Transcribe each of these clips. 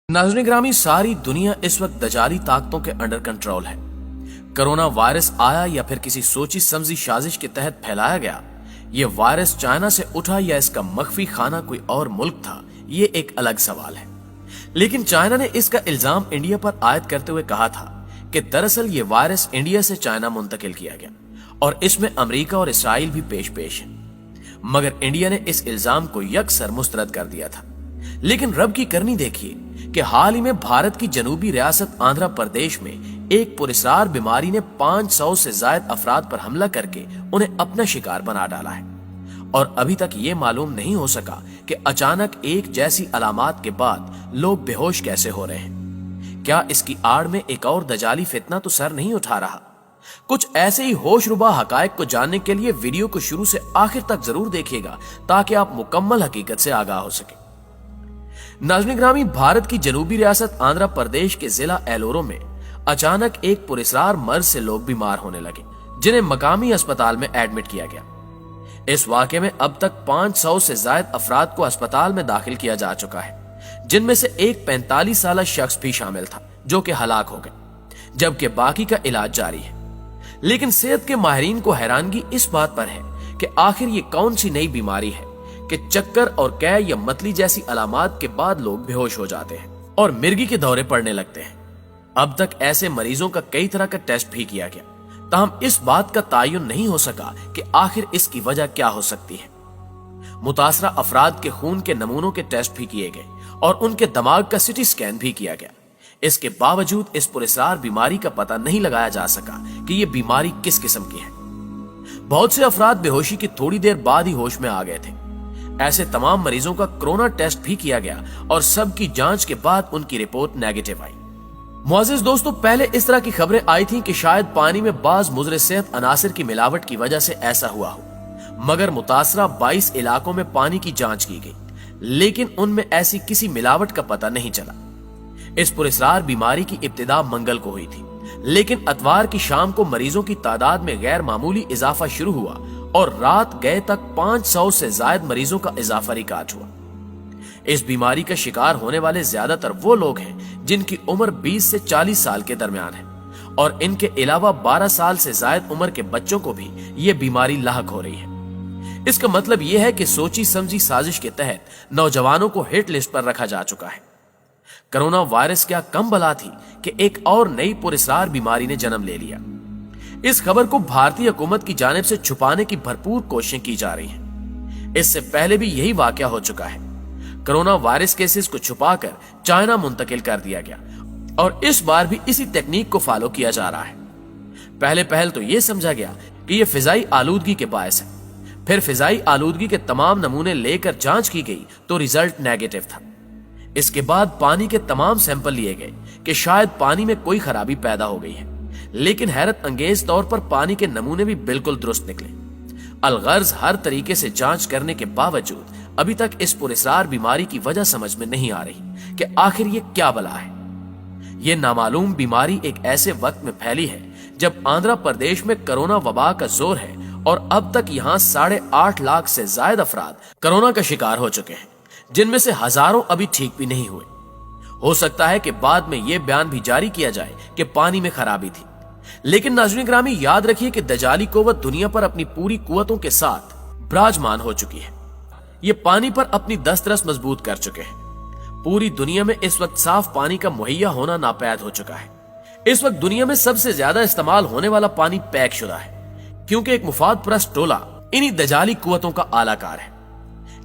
नाज़रीन ग्रामी, सारी दुनिया इस वक्त दजाली ताकतों के अंडर कंट्रोल है। कोरोना वायरस आया या फिर किसी सोची समझी साजिश के तहत फैलाया गया, ये वायरस चाइना से उठा या इसका मख्फी खाना कोई और मुल्क था, ये एक अलग सवाल है। लेकिन चाइना ने इसका इल्जाम इंडिया पर आयद करते हुए कहा था कि दरअसल ये वायरस इंडिया से चाइना मुंतकिल किया गया और इसमें अमेरिका और इसराइल भी पेश है। मगर इंडिया ने इस इल्जाम को यकसर मुस्तरद कर दिया था। लेकिन रब की करनी देखिए कि हाल ही में भारत की जनूबी रियासत आंध्र प्रदेश में एक पुरस्कार बीमारी ने 500 से ज्यादा अफराद पर हमला करके उन्हें अपना शिकार बना डाला है। और अभी तक ये मालूम नहीं हो सका कि अचानक एक जैसी अलामात के बाद लोग बेहोश कैसे हो रहे हैं। क्या इसकी आड़ में एक और दजाली फितना तो सर नहीं उठा रहा? कुछ ऐसे ही होशरुबा हकायक को जानने के लिए वीडियो को शुरू से आखिर तक जरूर देखिएगा ताकि आप मुकम्मल हकीकत से आगाह हो सके। नाज़रीन ग्रामी, भारत की जनूबी रियासत आंध्र प्रदेश के जिला एलोरो में अचानक एक पुरस्कार मर्ज से लोग बीमार होने लगे, जिन्हें मकामी अस्पताल में एडमिट किया गया। इस वाकये में अब तक 500 से ज्यादा अफराद को अस्पताल में दाखिल किया जा चुका है, जिनमें से एक 45 साल शख्स भी शामिल था जो कि हलाक हो गए, जबकि बाकी का इलाज जारी है। लेकिन सेहत के माहिरीन को हैरानगी इस बात पर है कि आखिर ये कौन सी नई बीमारी है कि चक्कर और कै या मतली जैसी अलामात के बाद लोग बेहोश हो जाते हैं और मिर्गी के दौरे पड़ने लगते हैं। अब तक ऐसे मरीजों का कई तरह का टेस्ट भी किया गया, ताहम इस बात का तायुन नहीं हो सका कि आखिर इसकी वजह क्या हो सकती है। मुतासरा अफराद के खून के नमूनों के टेस्ट भी किए गए और उनके दिमाग का सिटी स्कैन भी किया गया। इसके बावजूद इस पुरस्कार बीमारी का पता नहीं लगाया जा सका कि यह बीमारी किस किस्म की है। बहुत से अफराद बेहोशी की थोड़ी देर बाद ही होश में आ गए थे। ऐसे तमाम मरीजों का कोरोना टेस्ट भी किया गया और सबकी जांच के बाद उनकी रिपोर्ट नेगेटिव आई। मुअज़्ज़िज़ दोस्तों, पहले इस तरह की खबरें आई थीं कि शायद पानी में बाज मुज़र सेहत अनासिर की मिलावट की वजह से ऐसा हुआ हो, मगर मुतासरा 22 इलाकों में पानी की जांच की गई, लेकिन उनमें ऐसी किसी मिलावट का पता नहीं चला। इस पुरस्कार बीमारी की इब्तिदा मंगल को हुई थी, लेकिन अतवार की शाम को मरीजों की तादाद में गैर मामूली इजाफा शुरू हुआ और रात गए तक 500 से ज्यादा मरीजों का इजाफा रिकॉर्ड हुआ। इस बीमारी का शिकार होने वाले ज्यादातर वो लोग हैं जिनकी उम्र 20 से 40 साल के दरमियान है और इनके अलावा 12 साल से ज्यादा उम्र के बच्चों को भी ये बीमारी लाहक हो रही है। इसका मतलब यह है कि सोची समझी साजिश के तहत नौजवानों को हिट लिस्ट पर रखा जा चुका है। कोरोना वायरस क्या कम बला थी कि एक और नई पुरस्कार बीमारी ने जन्म ले लिया। इस खबर को भारतीय हुकूमत की जानिब से छुपाने की भरपूर कोशिशें की जा रही हैं। इससे पहले भी यही वाकया हो चुका है। कोरोना वायरस केसेस को छुपाकर चाइना मुंतकिल कर दिया गया और इस बार भी इसी टेक्निक को फॉलो किया जा रहा है। पहल तो यह समझा गया कि यह फिजाई आलूदगी के बायस है, फिर फिजाई आलूदगी के तमाम नमूने लेकर जांच की गई तो रिजल्ट नेगेटिव था। इसके बाद पानी के तमाम सैंपल लिए गए कि शायद पानी में कोई खराबी पैदा हो गई है, लेकिन हैरत अंगेज तौर पर पानी के नमूने भी बिल्कुल दुरुस्त निकले। अलगर्ज हर तरीके से जांच करने के बावजूद अभी तक इस पुरस्कार बीमारी की वजह समझ में नहीं आ रही कि आखिर ये क्या बला है। ये नामालूम बीमारी एक ऐसे वक्त में फैली है जब आंध्र प्रदेश में कोरोना वबा का जोर है और अब तक यहाँ 8.5 लाख से ज्यादा अफराद कोरोना का शिकार हो चुके हैं, जिनमें से हजारों अभी ठीक भी नहीं हुए। हो सकता है कि बाद में यह बयान भी जारी किया जाए कि पानी में खराबी थी। लेकिन नाज़रीन ग्रामी, याद रखिए कि दजाली कुव्वत दुनिया पर अपनी पूरी कुव्वतों के साथ विराजमान हो चुकी है। ये पानी पर अपनी दस्तरस मजबूत कर चुके हैं। पूरी दुनिया में इस वक्त साफ पानी का मुहैया होना नापैद हो चुका है। इस वक्त दुनिया में सबसे ज्यादा इस्तेमाल होने वाला पानी पैक शुदा है, क्योंकि एक मुफाद परस्त टोला इन्हीं दजाली कुव्वतों का आलाकार है।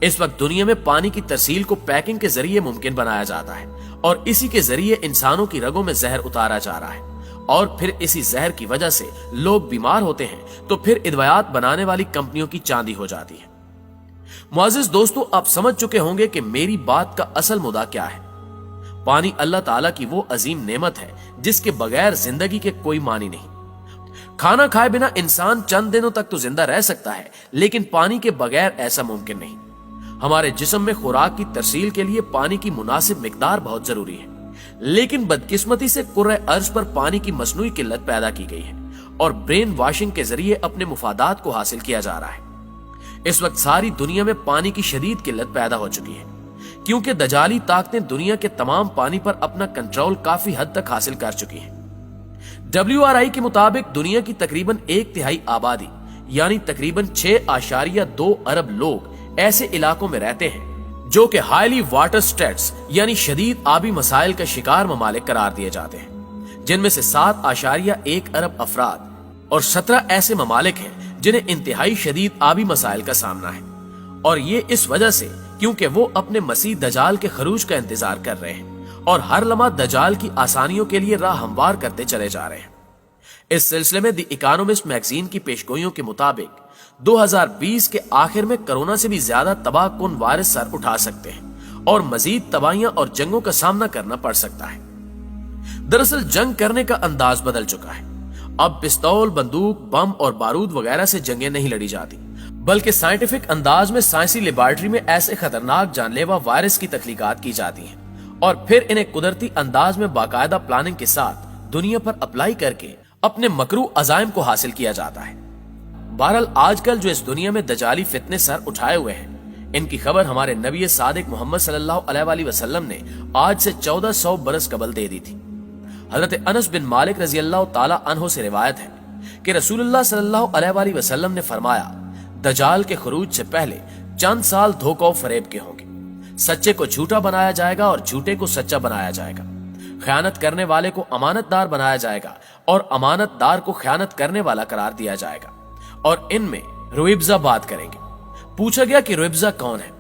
इस वक्त दुनिया में पानी की तरसील को पैकिंग के जरिए मुमकिन बनाया जाता है और इसी के जरिए इंसानों की रगों में जहर उतारा जा रहा है और फिर इसी जहर की वजह से लोग बीमार होते हैं तो फिर इदवायात बनाने वाली कंपनियों की चांदी हो जाती है। मुअज़्ज़िज़ दोस्तों, आप समझ चुके होंगे कि मेरी बात का असल मुद्दा क्या है। पानी अल्लाह ताला की वो अजीम नेमत है जिसके बगैर जिंदगी के कोई मानी नहीं। खाना खाए बिना इंसान चंद दिनों तक तो जिंदा रह सकता है, लेकिन पानी के बगैर ऐसा मुमकिन नहीं। हमारे जिस्म में खुराक की तरसील के लिए पानी की मुनासिब मिकदार बहुत जरूरी है, लेकिन बदकिस्मती से कुर्रे अर्ज पर पानी की मसनूई किल्लत पैदा की गई है और ब्रेन वॉशिंग के जरिए अपने मुफादात को हासिल किया जा रहा है। इस वक्त सारी दुनिया में पानी की शदीद किल्लत पैदा हो चुकी है। क्योंकि दजाली ताकतें दुनिया के तमाम पानी पर अपना कंट्रोल काफी हद तक हासिल कर चुकी हैं। WRI के मुताबिक दुनिया की तकरीबन 1/3 आबादी यानी तकरीबन 6.2 अरब लोग ऐसे इलाकों में रहते हैं जो कि हाईली वाटर स्ट्रेस्ड यानी शदीद आबी मसाइल का शिकार ममालिक करार दिए जाते हैं, जिनमें से 7.1 अरब अफराद और 17 ऐसे ममालिक हैं जिन्हें इंतहाई शदीद आबी मसाइल का सामना है। और ये इस वजह से क्योंकि वो अपने मसीह दजाल के खरूज का इंतजार कर रहे हैं और हर लम्हा दजाल की आसानियों के लिए राह हमवार करते चले जा रहे हैं। इस सिलसिले में द इकोनॉमिस्ट मैगजीन की पेशगोइयों के मुताबिक 2020 के आखिर में कोरोना से भी ज्यादा तबाह कुन वायरस सर उठा सकते हैं और मजीद तबाहियां और जंगों का सामना करना पड़ सकता है। दरअसल जंग करने का अंदाज बदल चुका है। अब पिस्तौल, बंदूक, बम और बारूद वगैरह से जंगें नहीं लड़ी जाती, बल्कि साइंटिफिक अंदाज में साइंसी लेबॉरेटरी में ऐसे खतरनाक जानलेवा वायरस की तख्लीकात की जाती हैं और फिर इन्हें कुदरती अंदाज में बाकायदा प्लानिंग के साथ दुनिया पर अप्लाई करके अपने मकरू अजाइम को हासिल किया जाता है। बहरहाल आजकल जो इस दुनिया में दजाली फितने सर उठाए हुए हैं, इनकी खबर हमारे नबी सादिक मोहम्मद सल्लल्लाहु अलैहि वसल्लम ने आज से 1400 बरस कबल दे दी थी। हजरत अनस बिन मालिक रजी अल्लाह ताला अन्हो से रिवायत है कि रसूलुल्लाह सल्लल्लाहु अलैहि वसल्लम ने फरमाया, दजाल के खरूज से पहले चंद साल धोखा फरेब के होंगे। सच्चे को झूठा बनाया जाएगा और झूठे को सच्चा बनाया जाएगा। खयानत करने वाले को अमानतदार बनाया जाएगा और अमानतदार को खयानत करने वाला करार दिया जाएगा और इनमें रुइब्जा बात करेंगे। पूछा गया कि रुइब्जा कौन है?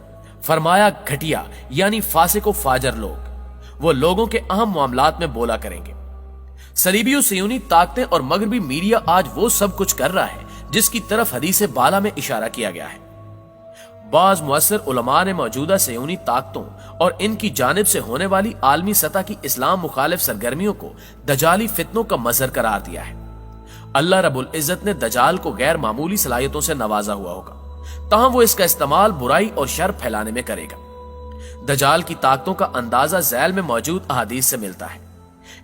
फरमाया, घटिया यानी फासिक व फाजर लोग। वो लोगों के अहम मामलात में बोला करेंगे। सलीबी सयूनी ताकतें और मगरबी मीडिया आज वो सब कुछ कर रहा है जिसकी तरफ हदीस बाला में इशारा किया गया है। बाज मुअस्सिर उलमा ने मौजूदा सयूनी ताकतों और इनकी जानिब से होने वाली आलमी सतह की इस्लाम मुखालिफ सरगर्मियों को दजाली फितनों का मजहर करार दिया है। अल्लाह रब्बुल इज्जत ने दजाल को गैर मामूली सलाहियतों से नवाजा हुआ होगा, ताहम वो इसका इस्तेमाल बुराई और शर फैलाने में करेगा। दजाल की ताकतों का अंदाजा झैल में मौजूद अहादीस से मिलता है।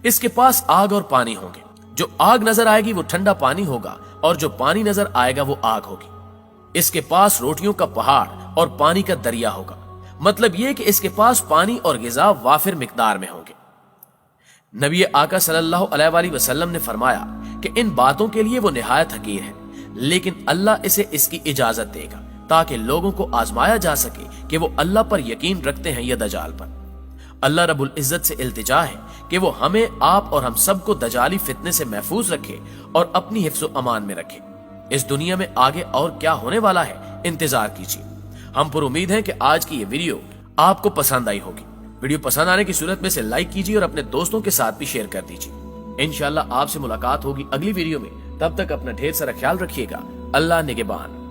इसके पास आग और पानी होंगे। जो आग नजर आएगी वो ठंडा पानी होगा और जो पानी नजर आएगा वो आग होगी। इसके पास रोटियों का पहाड़ और पानी का दरिया होगा। मतलब यह कि इसके पास पानी और गिजा वाफिर मिकदार में होंगे। नबी आका सल्लल्लाहु अलैहि वसल्लम ने फरमाया कि इन बातों के लिए वो निहायत हकीर है, लेकिन अल्लाह इसे इसकी इजाजत देगा ताकि लोगों को आजमाया जा सके कि वो अल्लाह पर यकीन रखते हैं या दजाल पर। अल्लाह रब्बुल इज्जत से इल्तिजा है कि वो हमें, आप और हम सबको दजाली फितने से महफूज रखे और अपनी हिफ्ज़ो अमान में रखे। इस दुनिया में आगे और क्या होने वाला है, इंतजार कीजिए। हम पर उम्मीद है कि आज की ये वीडियो आपको पसंद आई होगी। वीडियो पसंद आने की सूरत में से लाइक कीजिए और अपने दोस्तों के साथ भी शेयर कर दीजिए। इंशाल्लाह आपसे मुलाकात होगी अगली वीडियो में। तब तक अपना ढेर सारा ख्याल रखिएगा। अल्लाह निगहबान।